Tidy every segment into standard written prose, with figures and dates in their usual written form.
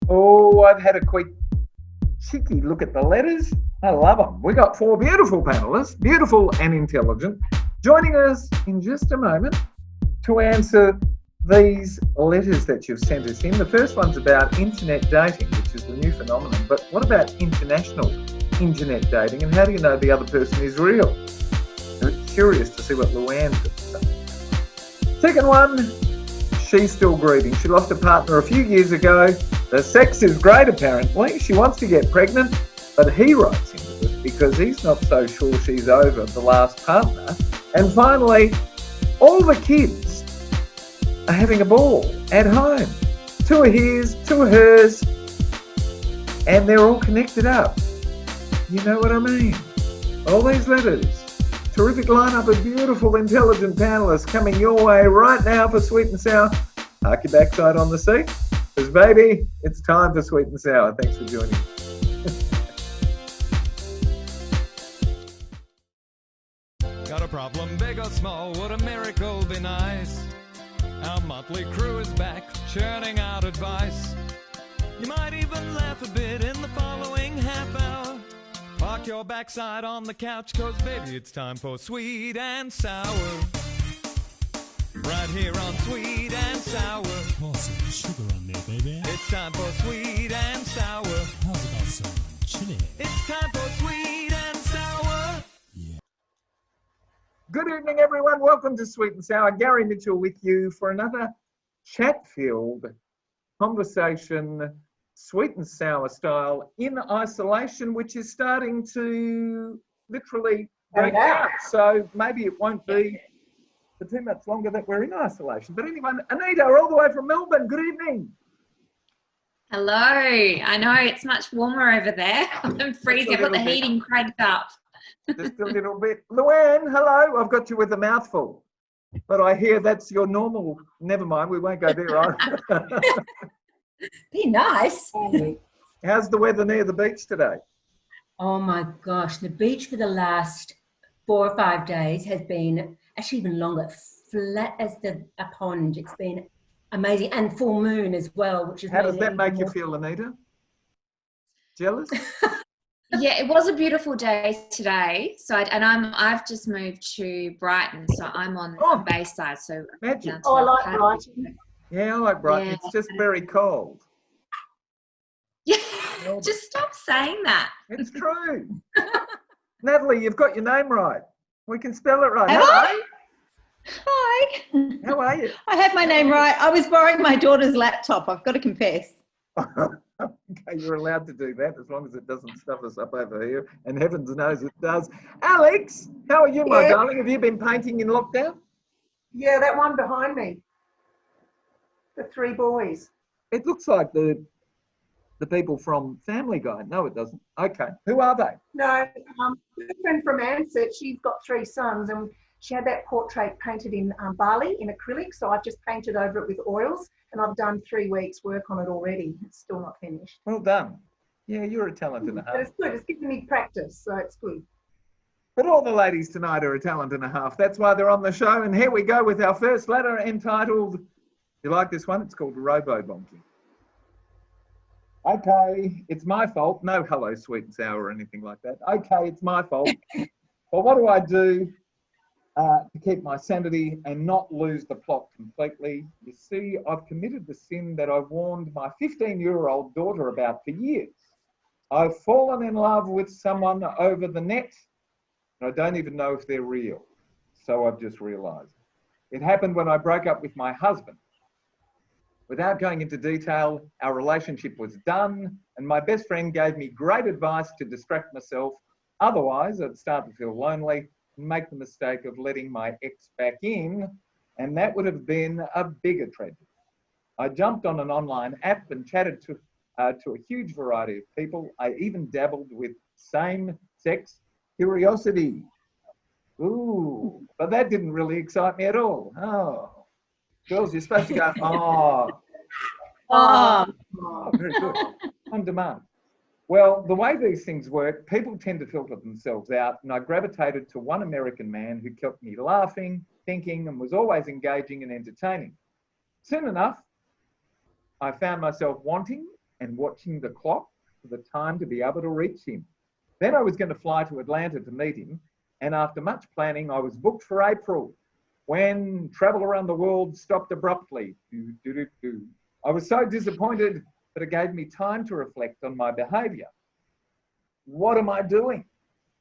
Oh, I've had a quick cheeky look at the letters. I love them. We got 4 beautiful panellists, beautiful and intelligent, joining us in just a moment to answer these letters that you've sent us in. The first one's about internet dating, which is the new phenomenon. But what about international internet dating, and how do you know the other person is real? I'm curious to see what Louanne could say. Second one, she's still grieving. She lost a partner a few years ago. The sex is great, apparently. She wants to get pregnant, but he writes into it because he's not so sure she's over the last partner. And finally, all the kids are having a ball at home. 2 are his, 2 are hers, and they're all connected up. You know what I mean? All these letters. Terrific lineup of beautiful, intelligent panellists coming your way right now for Sweet and Sour. Park your backside on the seat, because baby, it's time for Sweet and Sour. Thanks for joining me. Got a problem, big or small, would a miracle be nice? Our motley crew is back, churning out advice. You might even laugh a bit in the following half hour. Park your backside on the couch, cause baby, it's time for Sweet and Sour. Right here on Sweet and Sour. Pour some sugar on there, baby. It's time for Sweet and Sour. How's about some chili? It's time for Sweet and Sour. Yeah. Good evening, everyone. Welcome to Sweet and Sour. Gary Mitchell with you for another chat-filled conversation, sweet and sour style, in isolation, which is starting to literally break out. So maybe it won't be for too much longer that we're in isolation. But anyway, Anita, all the way from Melbourne, good evening. Hello. I know it's much warmer over there. I'm freezing. I've got the heating cranked up. Just a little bit. Louanne, hello. I've got you with a mouthful. But I hear that's your normal. Never mind, we won't go there either. Be nice. How's the weather near the beach today? Oh my gosh, the beach for the last 4 or 5 days has been actually even longer, flat as a pond. It's been amazing, and full moon as well, which is. How does that make you feel, Anita? Jealous? Yeah, it was a beautiful day today. So I've just moved to Brighton, so I'm on the Bayside. So magic. Oh, I like Brighton. Yeah, I like Brighton. Yeah. It's just very cold. Yeah, just stop saying that. It's true. Natalie, you've got your name right. We can spell it right. Have Hello. I? Hi. How are you? I have my name right. I was borrowing my daughter's laptop, I've got to confess. Okay, you're allowed to do that as long as it doesn't stuff us up over here. And heavens knows it does. Alex, how are you, my darling? Have you been painting in lockdown? Yeah, that one behind me. The 3 boys. It looks like the people from Family Guy. No, it doesn't. Okay. Who are they? No, a friend from Ansett, she's got 3 sons, and she had that portrait painted in Bali in acrylic, so I've just painted over it with oils, and I've done 3 weeks work on it already. It's still not finished. Well done. Yeah, you're a talent and a But half. it's good. It's giving me practice, so it's good. But all the ladies tonight are a talent and a half. That's why they're on the show. And here we go with our first letter entitled, you like this one? It's called Robo-Bonking. Okay, it's my fault. No hello, sweet and sour or anything like that. Okay, it's my fault. But what do I do to keep my sanity and not lose the plot completely? You see, I've committed the sin that I've warned my 15-year-old daughter about for years. I've fallen in love with someone over the net, and I don't even know if they're real. So I've just realised. It happened when I broke up with my husband. Without going into detail, our relationship was done, and my best friend gave me great advice to distract myself. Otherwise, I'd start to feel lonely and make the mistake of letting my ex back in, and that would have been a bigger tragedy. I jumped on an online app and chatted to a huge variety of people. I even dabbled with same-sex curiosity. Ooh, but that didn't really excite me at all. Oh. Girls, you're supposed to go, very good, on demand. Well, the way these things work, people tend to filter themselves out, and I gravitated to one American man who kept me laughing, thinking, and was always engaging and entertaining. Soon enough, I found myself wanting and watching the clock for the time to be able to reach him. Then I was going to fly to Atlanta to meet him, and after much planning, I was booked for April, when travel around the world stopped abruptly. I was so disappointed, but it gave me time to reflect on my behaviour. What am I doing?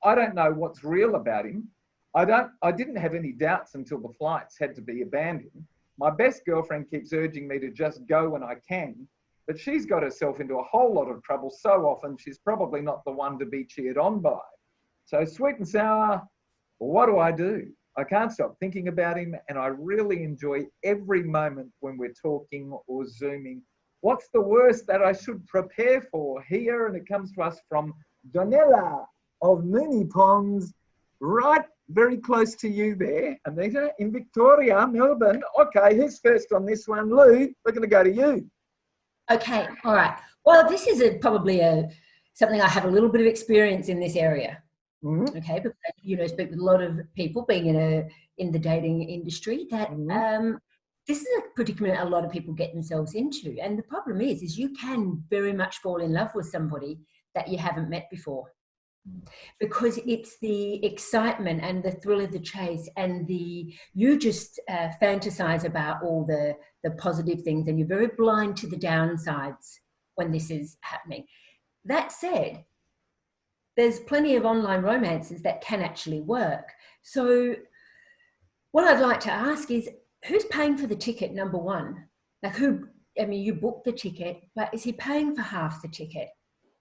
I don't know what's real about him. I didn't have any doubts until the flights had to be abandoned. My best girlfriend keeps urging me to just go when I can, but she's got herself into a whole lot of trouble so often she's probably not the one to be cheered on by. So sweet and sour, what do? I can't stop thinking about him, and I really enjoy every moment when we're talking or Zooming. What's the worst that I should prepare for here? And it comes to us from Donella of Moonee Ponds, right very close to you there, Anita, in Victoria, Melbourne. Okay, who's first on this one? Lou, we're going to go to you. Okay, all right. Well, this is probably something I have a little bit of experience in this area. Mm-hmm. Okay, because speak with a lot of people being in the dating industry that this is a predicament a lot of people get themselves into. And the problem is you can very much fall in love with somebody that you haven't met before, because it's the excitement and the thrill of the chase, and you just fantasize about all the positive things, and you're very blind to the downsides when this is happening. That said, there's plenty of online romances that can actually work. So what I'd like to ask is, who's paying for the ticket, number one? Like you booked the ticket, but is he paying for half the ticket?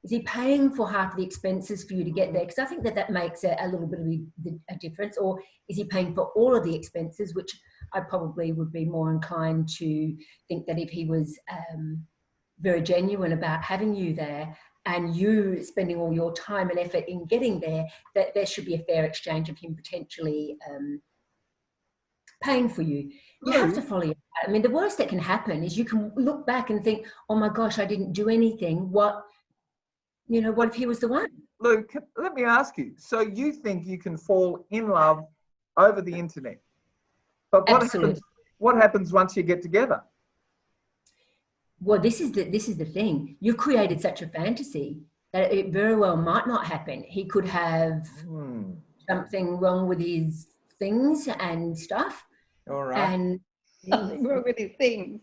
Is he paying for half the expenses for you to get there? Because I think that makes a little bit of a difference. Or is he paying for all of the expenses, which I probably would be more inclined to think that if he was very genuine about having you there and you spending all your time and effort in getting there, that there should be a fair exchange of him potentially paying for you. You have to follow your heart. I mean, the worst that can happen is you can look back and think, oh my gosh, I didn't do anything. What if he was the one? Luke, let me ask you. So you think you can fall in love over the internet? But what happens once you get together? Well, this is the thing. You've created such a fantasy that it very well might not happen. He could have something wrong with his things and stuff. All right. And Something wrong with his things.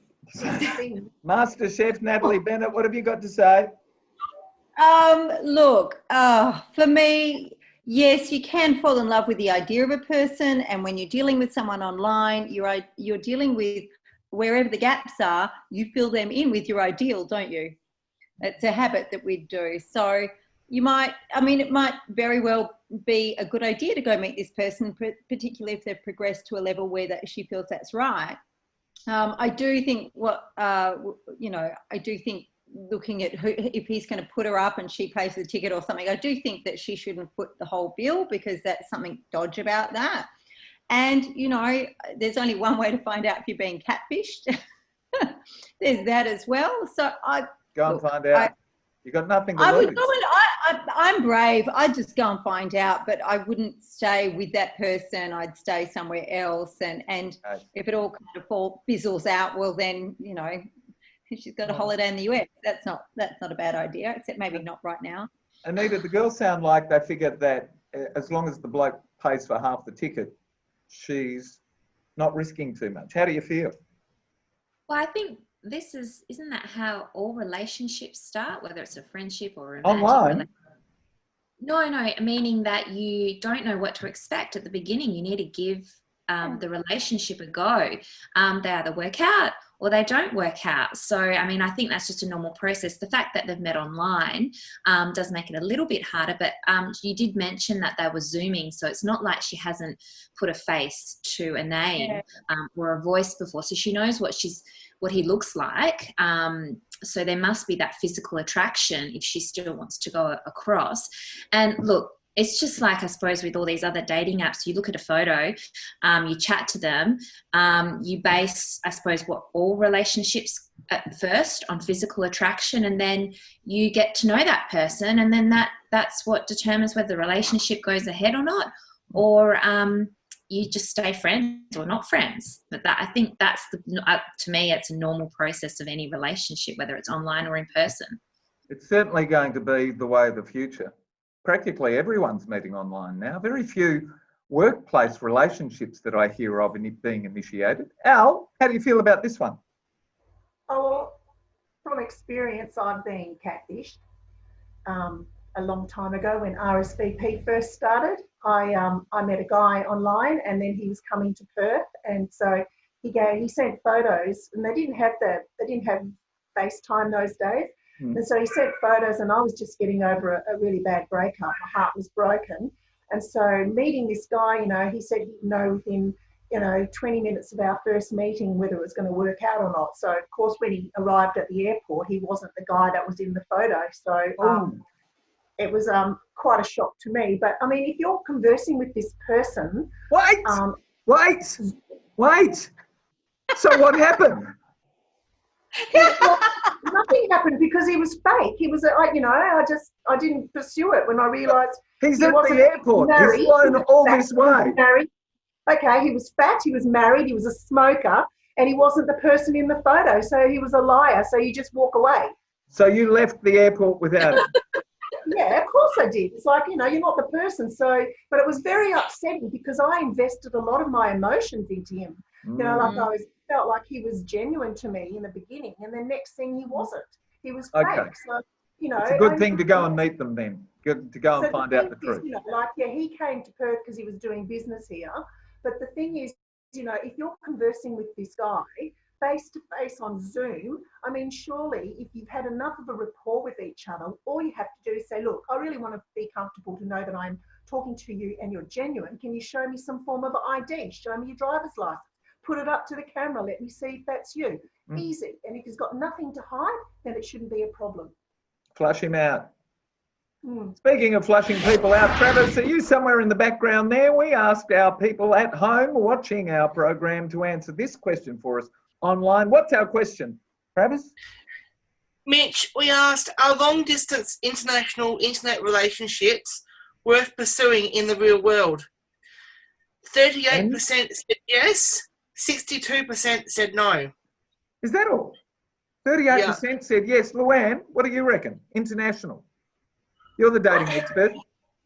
Master Chef Natalie Bennett, what have you got to say? Look, for me, yes, you can fall in love with the idea of a person, and when you're dealing with someone online, you're dealing with wherever the gaps are, you fill them in with your ideal, don't you? It's a habit that we do. So it might very well be a good idea to go meet this person, particularly if they've progressed to a level where she feels that's right. I do think looking at if he's going to put her up and she pays the ticket or something, I do think that she shouldn't foot the whole bill, because that's something dodgy about that. And, there's only one way to find out if you're being catfished. There's that as well. So Go and find out. You've got nothing to lose. I'm brave. I'd just go and find out, but I wouldn't stay with that person. I'd stay somewhere else. And if it all kind of fizzles out, well then, she's got a holiday in the US. That's not a bad idea, except maybe not right now. Anita, the girls sound like they figured that as long as the bloke pays for half the ticket, she's not risking too much. How do you feel? Well, I think isn't that how all relationships start, whether it's a friendship or a online? No, meaning that you don't know what to expect at the beginning. You need to give the relationship a go. They either work out or they don't work out. So, I think that's just a normal process. The fact that they've met online does make it a little bit harder, but you did mention that they were Zooming, so it's not like she hasn't put a face to a name or a voice before, so she knows what he looks like. So there must be that physical attraction if she still wants to go across. And look, it's just like, I suppose, with all these other dating apps, you look at a photo, you chat to them, you base, I suppose, what all relationships at first on physical attraction, and then you get to know that person, and then that's what determines whether the relationship goes ahead or not, or you just stay friends or not friends. But I think that's to me, it's a normal process of any relationship, whether it's online or in person. It's certainly going to be the way of the future. Practically everyone's meeting online now. Very few workplace relationships that I hear of being initiated. Al, how do you feel about this one? Oh, well, from experience, I've been catfished a long time ago when RSVP first started. I met a guy online, and then he was coming to Perth, and so he sent photos, and they didn't have FaceTime those days. And so he sent photos, and I was just getting over a really bad breakup. My heart was broken. And so meeting this guy, you know, he said he'd know within, 20 minutes of our first meeting whether it was going to work out or not. So, of course, when he arrived at the airport, he wasn't the guy that was in the photo. So it was quite a shock to me. But, I mean, if you're conversing with this person... Wait! So what happened? Nothing happened because he was fake. He was, I didn't pursue it when I realised he's at the airport. Married. He's flown all this way. Married. Okay, he was fat. He was married. He was a smoker, and he wasn't the person in the photo. So he was a liar. So you just walk away. So you left the airport without him? Yeah, of course I did. It's like, you're not the person. So, but it was very upsetting because I invested a lot of my emotions into him. Like felt like he was genuine to me in the beginning, and the next thing he wasn't. He was fake. Okay. So, it's a good thing to go and meet them then. Good to go and find out the truth. He came to Perth because he was doing business here. But the thing is, if you're conversing with this guy face to face on Zoom, I mean, surely if you've had enough of a rapport with each other, all you have to do is say, look, I really want to be comfortable to know that I'm talking to you and you're genuine. Can you show me some form of ID? Show me your driver's license. Put it up to the camera. Let me see if that's you. Easy. And if he's got nothing to hide, then it shouldn't be a problem. Flush him out. Speaking of flushing people out, Travis, are you somewhere in the background there? We asked our people at home watching our program to answer this question for us online. What's our question, Travis? Mitch, we asked, are long-distance international internet relationships worth pursuing in the real world? 38% said yes, 62% said no. Is that all? 38% said yes. Louanne, what do you reckon? International. You're the dating expert.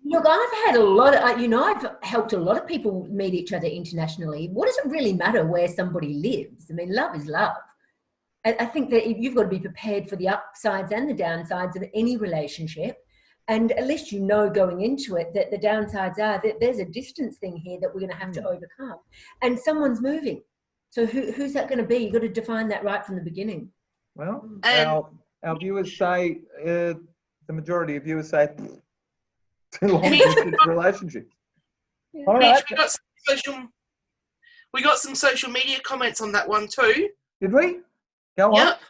Look, I've had a lot of, I've helped a lot of people meet each other internationally. What does it really matter where somebody lives? I mean, love is love. I think that you've got to be prepared for the upsides and the downsides of any relationship. And at least going into it that the downsides are that there's a distance thing here that we're going to have to overcome. And someone's moving. So who's that going to be? You've got to define that right from the beginning. Well, our viewers say, the majority of viewers say, long-distance relationships. Yeah. All right. We got some social media comments on that one too. Did we? Go on. Yep.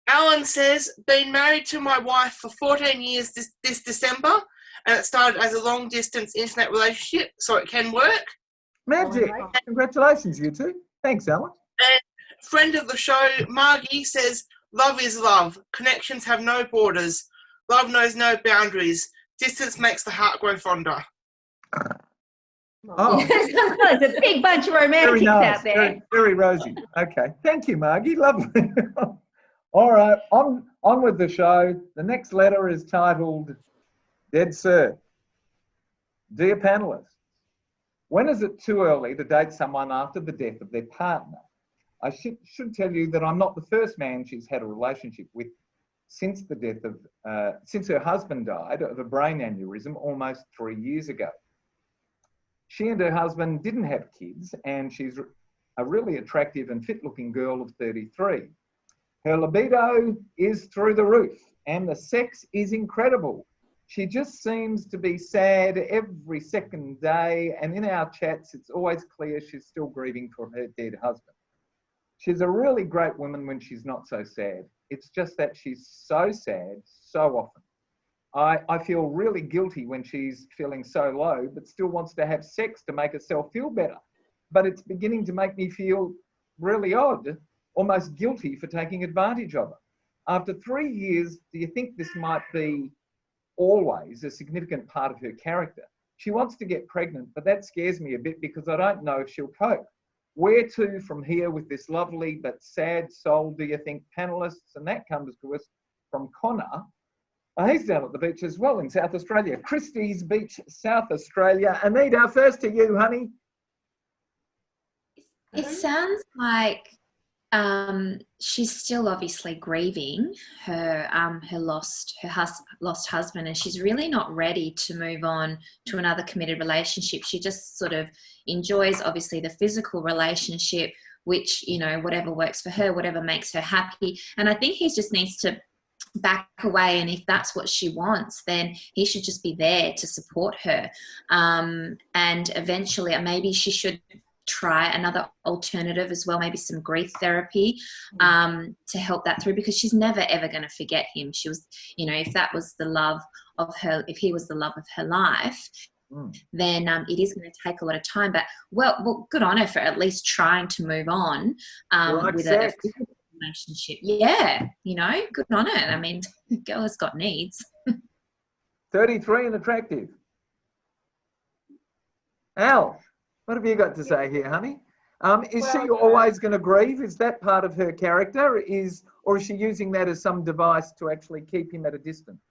Alan says, been married to my wife for 14 years this December, and it started as a long-distance internet relationship, so it can work. Magic. Congratulations, you two. Thanks, Alan. And friend of the show, Margie, says, love is love. Connections have no borders. Love knows no boundaries. Distance makes the heart grow fonder. Oh. There's a big bunch of romantics out there. Very, very rosy. Okay. Thank you, Margie. Lovely. All right. On with the show. The next letter is titled, Dead Sir. Dear panellists, when is it too early to date someone after the death of their partner? I should tell you that I'm not the first man she's had a relationship with since the death of, since her husband died of a brain aneurysm almost 3 years ago. She and her husband didn't have kids, and she's a really attractive and fit-looking girl of 33. Her libido is through the roof, and the sex is incredible. She just seems to be sad every second day, and in our chats, it's always clear she's still grieving for her dead husband. She's a really great woman when she's not so sad. It's just that she's so sad so often. I feel really guilty when she's feeling so low, but still wants to have sex to make herself feel better. But it's beginning to make me feel really odd, almost guilty for taking advantage of her. After 3 years, do you think this might be always a significant part of her character? She wants to get pregnant, but that scares me a bit because I don't know if she'll cope. Where to from here with this lovely but sad soul, do you think, panellists? And that comes to us from Connor, Oh, he's down at the beach as well in South Australia. Christie's Beach, South Australia. Anita, first to you, honey. It sounds like she's still obviously grieving her lost husband, and she's really not ready to move on to another committed relationship. She just sort of enjoys obviously the physical relationship, which, you know, whatever works for her, whatever makes her happy. And I think he just needs to back away, and if that's what she wants, then he should just be there to support her. And eventually maybe she should try another alternative as well, maybe some grief therapy to help that through, because she's never ever going to forget him. She was, you know, if that was the love of her, if he was the love of her life, then it is going to take a lot of time. But well, good on her for at least trying to move on with a relationship. Yeah, you know, good on her. I mean, the girl has got needs. 33 and attractive. Al, what have you got to say here, honey? Is she always going to grieve? Is that part of her character? Or is she using that as some device to actually keep him at a distance?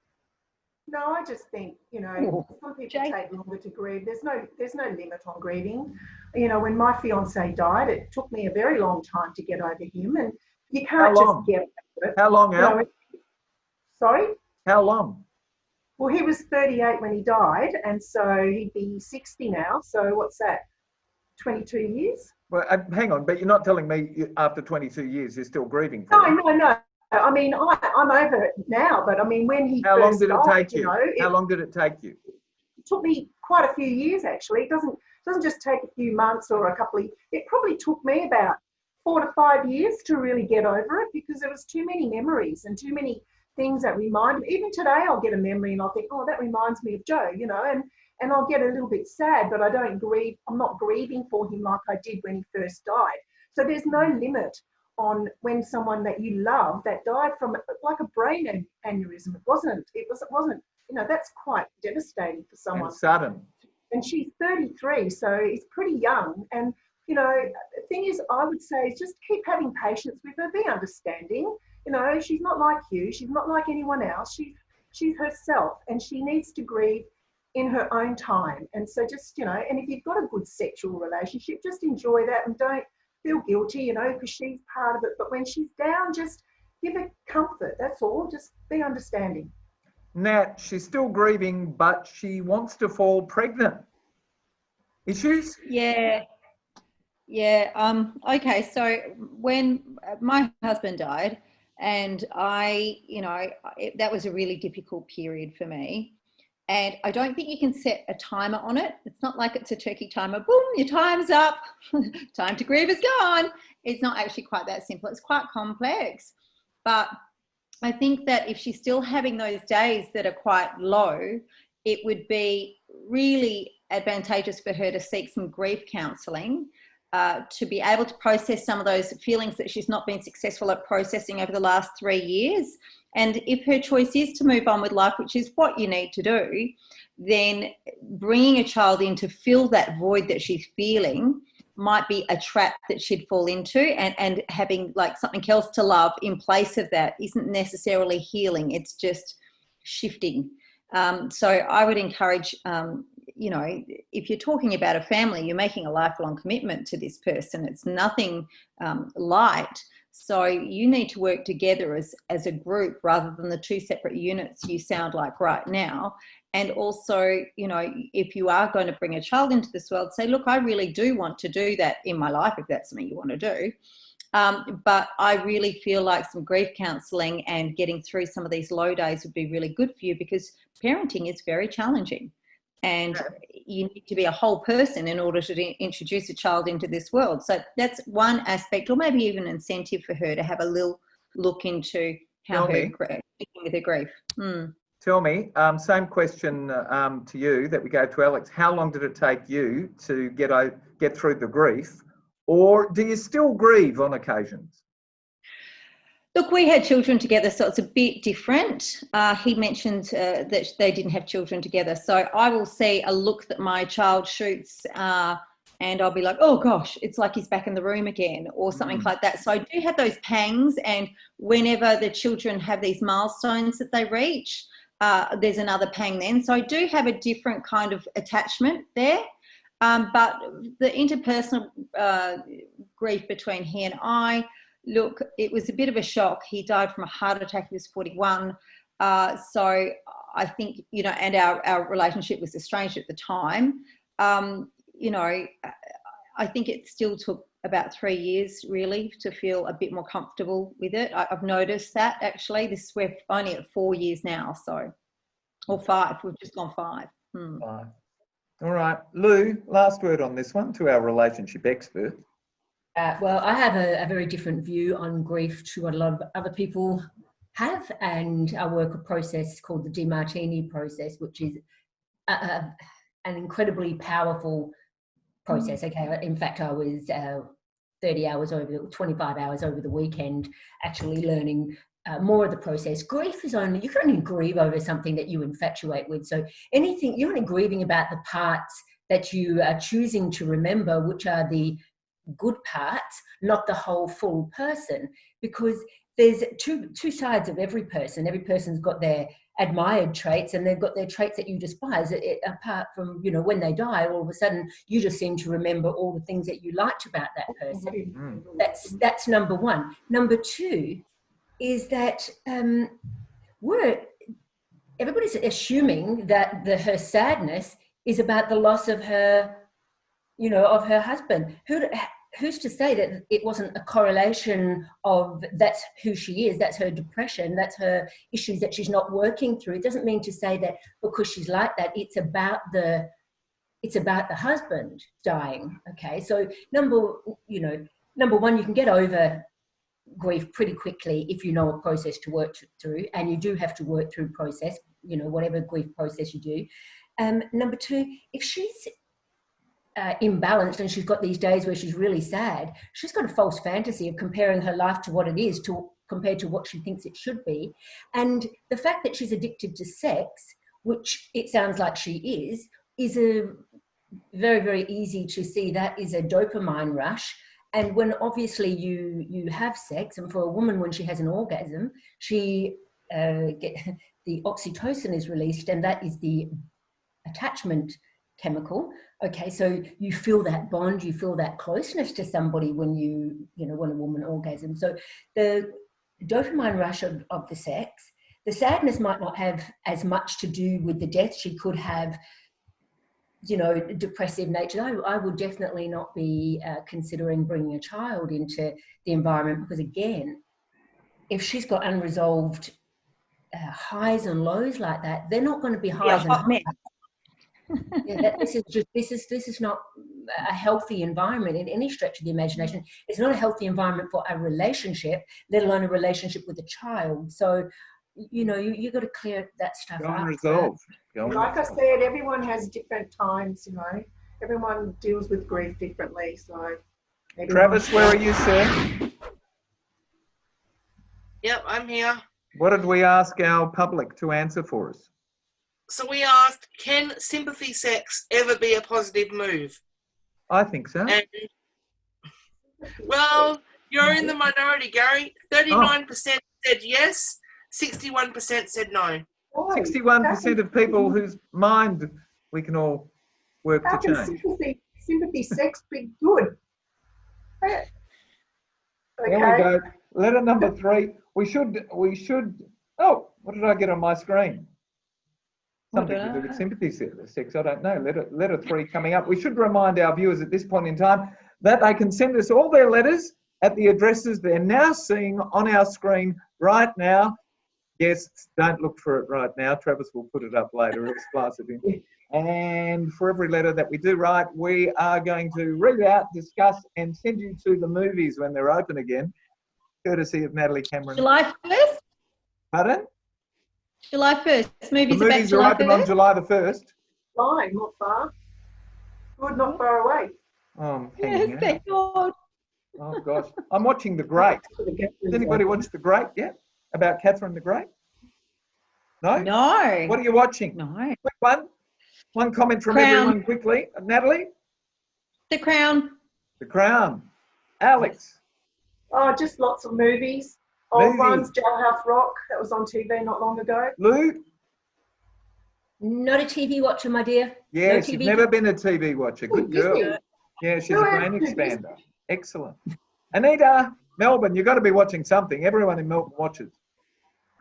No, I just think, you know, some people take longer to grieve. There's no limit on grieving. You know, when my fiance died, it took me a very long time to get over him, and you can't just get over it. How long, Al? You know, sorry? How long? Well, he was 38 when he died, and so he'd be 60 now. So what's that? 22 years? Well, hang on, but you're not telling me after 22 years you're still grieving for him. No. I mean, I'm over it now, but I mean, when he How long first did it died, take you? you know, How long did it take you? It took me quite a few years, actually. It doesn't just take a few months or a couple of, it probably took me about 4 to 5 years to really get over it, because there was too many memories and too many things that remind me. Even today I'll get a memory and I'll think, oh, that reminds me of Joe, you know, and I'll get a little bit sad, but I don't grieve. I'm not grieving for him like I did when he first died. So there's no limit on when someone that you love that died from like a brain aneurysm. It wasn't, you know, that's quite devastating for someone. And sudden. And she's 33, so it's pretty young. And, you know, the thing is, I would say, just keep having patience with her, be understanding. You know, she's not like you. She's not like anyone else. She's herself, and she needs to grieve in her own time. And so just, you know, and if you've got a good sexual relationship, just enjoy that and don't feel guilty, you know, because she's part of it. But when she's down, just give her comfort. That's all. Just be understanding. Nat, she's still grieving, but she wants to fall pregnant. Issues? Yeah. Okay. So when my husband died, and that was a really difficult period for me. And I don't think you can set a timer on it. It's not like it's a turkey timer. Boom, your time's up. Time to grieve is gone. It's not actually quite that simple. It's quite complex. But I think that if she's still having those days that are quite low, it would be really advantageous for her to seek some grief counselling, to be able to process some of those feelings that she's not been successful at processing over the last 3 years. And if her choice is to move on with life, which is what you need to do, then bringing a child in to fill that void that she's feeling might be a trap that she'd fall into, and having like something else to love in place of that isn't necessarily healing. It's just shifting. So I would encourage, you know, if you're talking about a family, you're making a lifelong commitment to this person. It's nothing light. So you need to work together as a group rather than the two separate units you sound like right now. And also, you know, if you are going to bring a child into this world, say, look, I really do want to do that in my life, if that's something you want to do. But I really feel like some grief counselling and getting through some of these low days would be really good for you, because parenting is very challenging. And you need to be a whole person in order to introduce a child into this world. So that's one aspect, or maybe even an incentive for her to have a little look into how dealing with her grief. Tell me, same question to you that we gave to Alex. How long did it take you to get through the grief, or do you still grieve on occasions? Look, we had children together, so it's a bit different. He mentioned that they didn't have children together. So I will see a look that my child shoots and I'll be like, oh gosh, it's like he's back in the room again, or something like that. So I do have those pangs, and whenever the children have these milestones that they reach, there's another pang then. So I do have a different kind of attachment there. But the interpersonal grief between he and I, look, it was a bit of a shock. He died from a heart attack. He was 41. So I think, you know, and our relationship was estranged at the time. You know, I think it still took about 3 years really to feel a bit more comfortable with it. I've noticed that actually. We're only at 4 years now, so, or 5. We've just gone 5. 5. All right, Lou, last word on this one to our relationship expert. Well, I have a very different view on grief to what a lot of other people have, and I work a process called the DiMartini process, which is an incredibly powerful process. Okay, in fact, I was 25 hours over the weekend actually learning more of the process. Grief is only, you can only grieve over something that you infatuate with. So anything, you're only grieving about the parts that you are choosing to remember, which are the good parts, not the whole full person, because there's two sides of every person. Every person's got their admired traits and they've got their traits that you despise. Apart from, you know, when they die, all of a sudden you just seem to remember all the things that you liked about that person. That's number one. Number two is that everybody's assuming that her sadness is about the loss of her, you know, of her husband. Who's to say that it wasn't a correlation of that's who she is, that's her depression, that's her issues that she's not working through? It doesn't mean to say that because she's like that, it's about the husband dying. Okay, so number one, you can get over grief pretty quickly if you know a process to work through, and you do have to work through process, you know, whatever grief process you do. Number two, if she's imbalanced and she's got these days where she's really sad, she's got a false fantasy of comparing her life to what it is compared to what she thinks it should be. And the fact that she's addicted to sex, which it sounds like she is a very, very easy to see that is a dopamine rush. And when obviously you have sex, and for a woman when she has an orgasm, the oxytocin is released, and that is the attachment chemical. Okay, so you feel that bond, you feel that closeness to somebody when when a woman orgasms. So the dopamine rush of the sex, the sadness might not have as much to do with the death. She could have, you know, depressive nature. I would definitely not be considering bringing a child into the environment, because again, if she's got unresolved highs and lows like that, they're not going to be highs and highs. This is not a healthy environment in any stretch of the imagination. It's not a healthy environment for a relationship, let alone a relationship with a child. So, you know, you got to clear that stuff up. Unresolved. Like I said, everyone has different times, you know. Everyone deals with grief differently. So, Travis, where are you, sir? Yep, I'm here. What did we ask our public to answer for us? So we asked, can sympathy sex ever be a positive move? I think so. And, well, you're in the minority, Gary. 39% said yes, 61% said no. 61% of people whose mind we can all work How to can change. sympathy sex be good? Okay. There we go. Letter number 3. We should. Oh, what did I get on my screen? Something to do with sympathy sex. I don't know. Letter 3 coming up. We should remind our viewers at this point in time that they can send us all their letters at the addresses they're now seeing on our screen right now. Yes, don't look for it right now. Travis will put it up later. It'll splice it in. And for every letter that we do write, we are going to read out, discuss, and send you to the movies when they're open again, courtesy of Natalie Cameron. July 1st? Pardon? July 1st. The Movies are back movies are July open 1st? on July the 1st. Fine, not far. Good, not far away. Oh, Yes, thank God. Oh, gosh. I'm watching The Great. Has anybody watched The Great yet? About Catherine the Great? No? No. What are you watching? No. Quick one. One comment from Crown. everyone quickly. Natalie? The Crown. The Crown. Alex? Oh, just lots of movies. Old Movies. ones, Jailhouse Rock, that was on TV not long ago. Lou? Not a TV watcher, my dear. Yeah, No she's TV. never been a TV watcher. Good girl. Yeah, she's a brain expander. Excellent. Anita, Melbourne, you've got to be watching something. Everyone in Melbourne watches.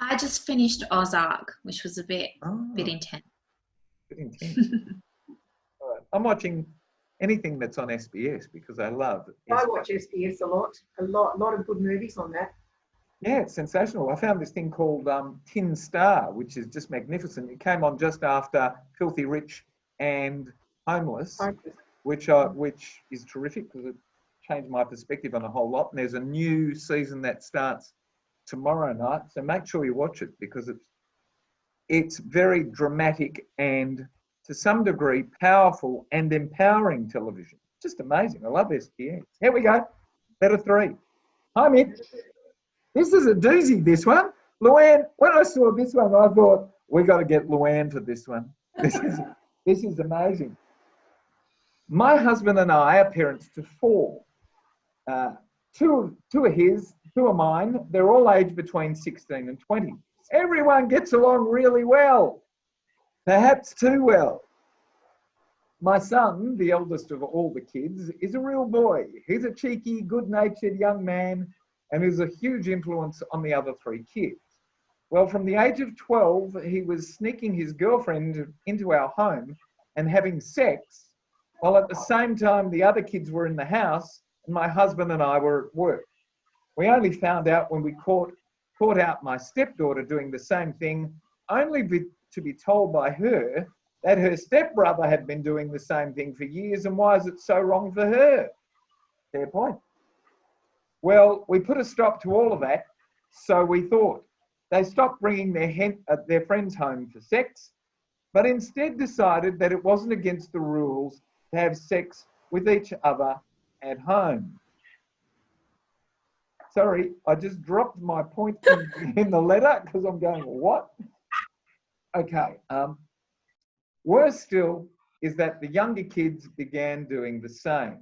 I just finished Ozark, which was a bit intense. Bit intense. All right. I'm watching anything that's on SBS because I love it. I watch SBS a lot of good movies on that. Yeah, it's sensational. I found this thing called Tin Star, which is just magnificent. It came on just after Filthy Rich and Homeless, which is terrific because it changed my perspective on a whole lot. And there's a new season that starts tomorrow night, so make sure you watch it because it's very dramatic and to some degree powerful and empowering television. Just amazing. I love SBS. Here we go. Letter 3. Hi, Mitch. This is a doozy, this one. Louanne, when I saw this one, I thought, we got to get Louanne for this one. This is amazing. My husband and I are parents to 4. Two are his, 2 are mine. They're all aged between 16 and 20. Everyone gets along really well, perhaps too well. My son, the eldest of all the kids, is a real boy. He's a cheeky, good-natured young man and is a huge influence on the other 3 kids. Well, from the age of 12, he was sneaking his girlfriend into our home and having sex, while at the same time the other kids were in the house and my husband and I were at work. We only found out when we caught out my stepdaughter doing the same thing, only to be told by her that her stepbrother had been doing the same thing for years, and why is it so wrong for her? Fair point. Well, we put a stop to all of that, so we thought. They stopped bringing their friends home for sex, but instead decided that it wasn't against the rules to have sex with each other at home. Sorry, I just dropped my point in the letter because I'm going, what? Okay. Worse still is that the younger kids began doing the same.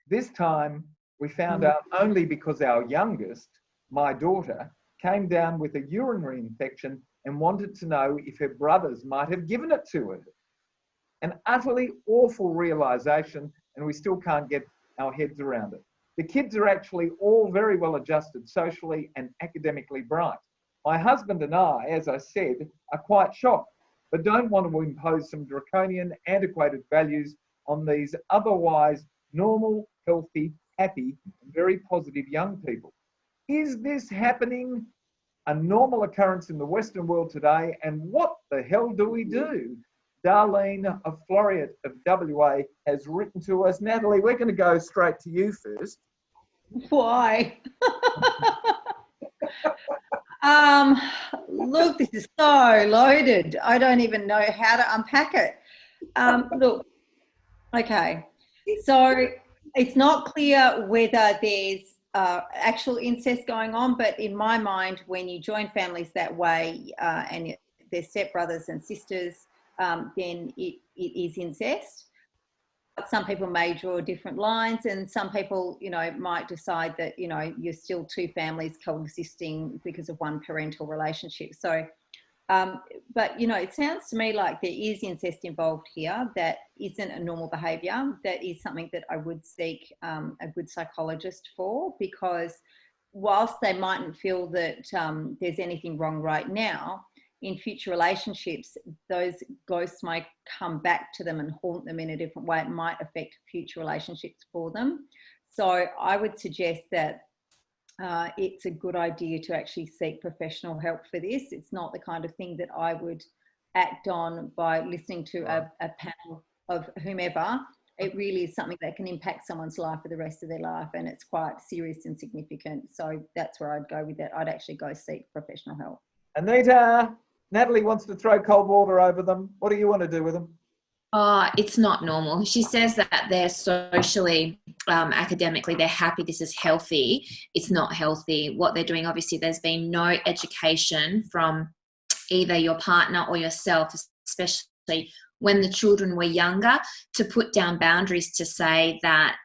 This time we found out only because our youngest, my daughter, came down with a urinary infection and wanted to know if her brothers might have given it to her. An utterly awful realisation, and we still can't get our heads around it. The kids are actually all very well adjusted socially and academically bright. My husband and I, as I said, are quite shocked, but don't want to impose some draconian, antiquated values on these otherwise normal, healthy, happy, and very positive young people. Is this happening? A normal occurrence in the Western world today, and what the hell do we do? Darlene of Floriat of WA has written to us. Natalie, we're going to go straight to you first. Why? Look, this is so loaded. I don't even know how to unpack it. Look, okay. So it's not clear whether there's actual incest going on, but in my mind, when you join families that way and they're stepbrothers and sisters, then it is incest. But some people may draw different lines, and some people, might decide that, you're still 2 families coexisting because of one parental relationship. So, but, it sounds to me like there is incest involved here that isn't a normal behaviour. That is something that I would seek a good psychologist for, because whilst they mightn't feel that there's anything wrong right now, in future relationships, those ghosts might come back to them and haunt them in a different way. It might affect future relationships for them. So I would suggest that it's a good idea to actually seek professional help for this. It's not the kind of thing that I would act on by listening to a panel of whomever. It really is something that can impact someone's life for the rest of their life, and it's quite serious and significant. So that's where I'd go with it. I'd actually go seek professional help. Anita, Natalie wants to throw cold water over them. What do you want to do with them? Oh, it's not normal. She says that they're socially, academically, they're happy. This is healthy. It's not healthy. What they're doing, obviously, there's been no education from either your partner or yourself, especially when the children were younger, to put down boundaries to say that,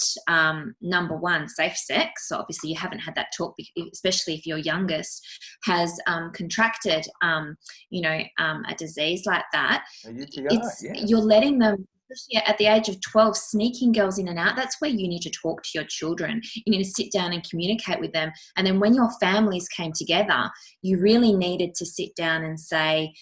number one, safe sex. So obviously you haven't had that talk, especially if your youngest has contracted, a disease like that. A UTI, yeah. You're letting them, especially at the age of 12, sneaking girls in and out. That's where you need to talk to your children. You need to sit down and communicate with them. And then when your families came together, you really needed to sit down and say,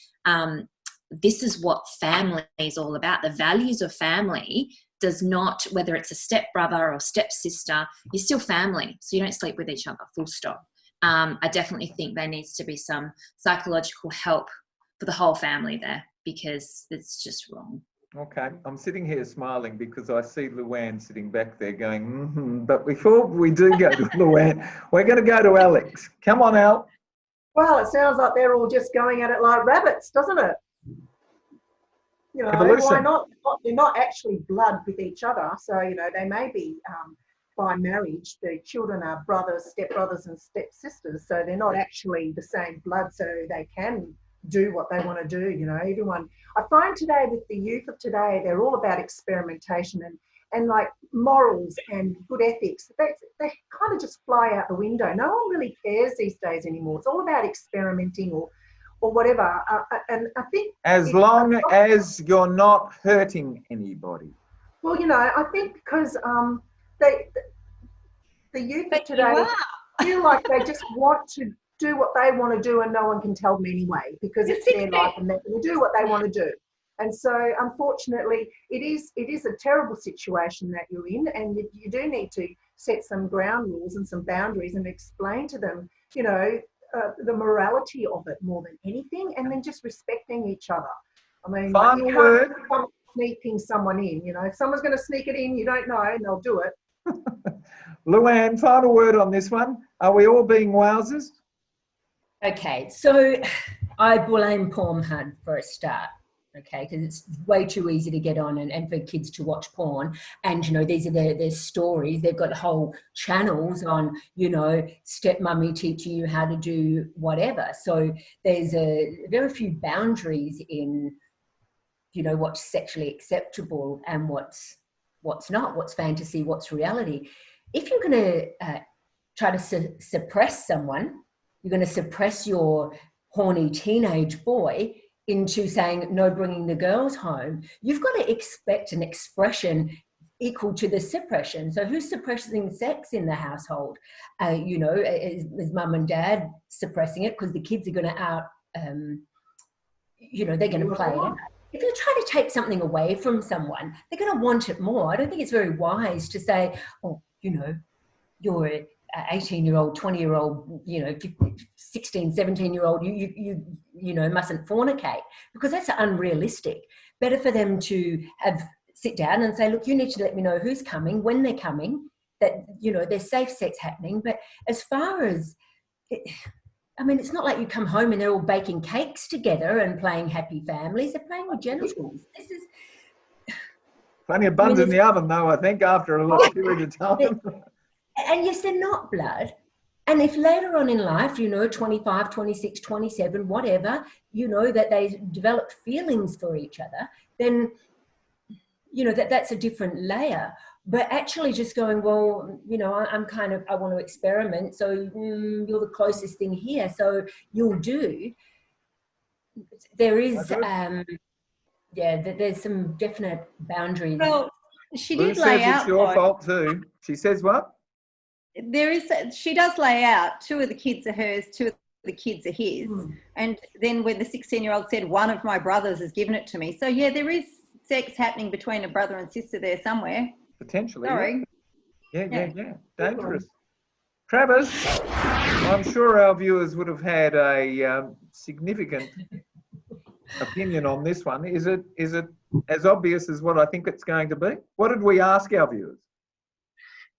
this is what family is all about. The values of family does not, whether it's a stepbrother or stepsister, you're still family. So you don't sleep with each other, full stop. I definitely think there needs to be some psychological help for the whole family there, because it's just wrong. Okay, I'm sitting here smiling because I see Louanne sitting back there going, But before we do go to Louanne, we're going to go to Alex. Come on, Al. Well, it sounds like they're all just going at it like rabbits, doesn't it? Evolution. Why not? They're not actually blood with each other. So, they may be by marriage. The children are brothers, stepbrothers and stepsisters. So they're not actually the same blood. So they can do what they want to do. Everyone. I find today with the youth of today, they're all about experimentation and like morals and good ethics. They kind of just fly out the window. No one really cares these days anymore. It's all about experimenting or whatever. And I think as long as you're not hurting anybody. Well, I think because the youth of today feel like they just want to do what they want to do and no one can tell them anyway, because it's their life and they're going to do what they want to do. And so, unfortunately, it is a terrible situation that you're in, and you do need to set some ground rules and some boundaries and explain to them, the morality of it more than anything, and then just respecting each other. I mean, Final you word. can't sneaking someone in. If someone's going to sneak it in, you don't know, and they'll do it. Louanne, final word on this one. Are we all being wowsers? Okay, so I blame Pornhub for a start. Okay, because it's way too easy to get on and for kids to watch porn. And, these are their stories. They've got whole channels on, stepmummy teaching you how to do whatever. So there's very few boundaries in, what's sexually acceptable and what's not, what's fantasy, what's reality. If you're going to try to suppress someone, you're going to suppress your horny teenage boy into saying no bringing the girls home, you've got to expect an expression equal to the suppression. So who's suppressing sex in the household? Is mum and dad suppressing it because the kids are going to they're going to play it out. If you're trying to take something away from someone, they're going to want it more. I don't think it's very wise to say, you're an 18-year-old, 20-year-old, 16, 17-year-old, you mustn't fornicate, because that's unrealistic. Better for them to sit down and say, look, you need to let me know who's coming, when they're coming, that, there's safe sex happening. But as far as, it's not like you come home and they're all baking cakes together and playing happy families. They're playing with genitals. This is... Plenty of buns in the oven, though, I think, after a long period of time. And yes, they're not blood. And if later on in life, 25, 26, 27, whatever, that they develop feelings for each other, then, that's a different layer. But actually just going, well, I want to experiment. So you're the closest thing here. So you'll do. There is, there's some definite boundaries. Well, she Lou did says lay out. It's your fault too. She says what? She does lay out 2 of the kids are hers, 2 of the kids are his. And then when the 16-year-old said, one of my brothers has given it to me. So yeah, there is sex happening between a brother and sister there somewhere. Potentially. Sorry. Yeah. Dangerous. Travis, I'm sure our viewers would have had a significant opinion on this one. Is it as obvious as what I think it's going to be? What did we ask our viewers?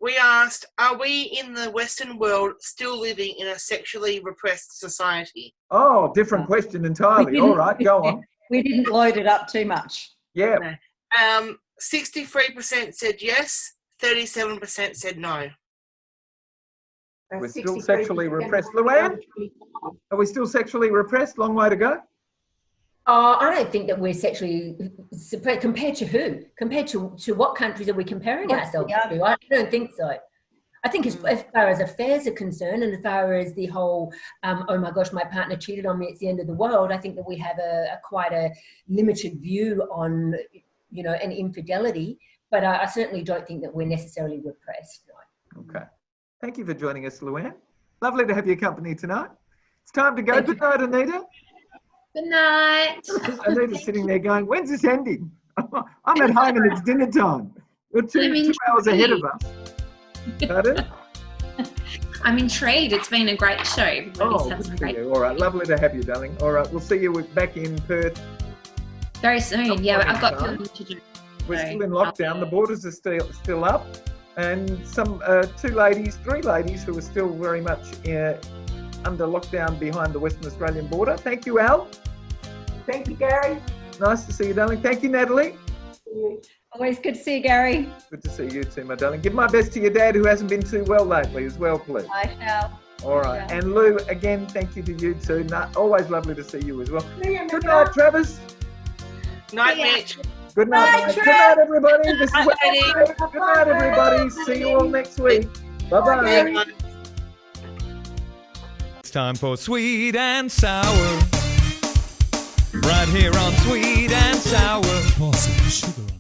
We asked, are we in the Western world still living in a sexually repressed society? Oh, different question entirely. All right, go on. We didn't load it up too much. Yeah. 63% said yes, 37% said no. We're still sexually repressed. Louanne, are we still sexually repressed? Long way to go? Oh, I don't think that we're sexually suppressed. Compared to who? Compared to what countries are we comparing ourselves to? I don't think so. I think as far as affairs are concerned, and as far as the whole, oh my gosh, my partner cheated on me, it's the end of the world, I think that we have quite a limited view on, you know, an infidelity. But I certainly don't think that we're necessarily repressed. No. Okay. Thank you for joining us, Louanne. Lovely to have your company tonight. It's time to go. Thank Good night, Anita. Good night. Anita's sitting there going, when's this ending? I'm at home and it's dinner time. You're two hours ahead of us. Pardon? I'm intrigued. It's been a great show. Everybody's had some great. All right, lovely to have you, darling. All right, we'll see you back in Perth Very soon. Yeah, I've got filming to do. We're still in lockdown. The borders are still up, and some three ladies who are still very much under lockdown behind the Western Australian border. Thank you, Al. Thank you, Gary. Nice to see you, darling. Thank you, Natalie. Always good to see you, Gary. Good to see you too, my darling. Give my best to your dad, who hasn't been too well lately, as well, please. I shall. All right, and Lou, again, thank you to you too. Always lovely to see you as well. See you, Good night, Travis. Night, Mitch. Good night, mate. Good night, everybody. This is Wednesday. Good night, everybody. See you all next week. Bye-bye. It's time for Sweet and Sour. Right here on Sweet and Sour. Pour some sugar on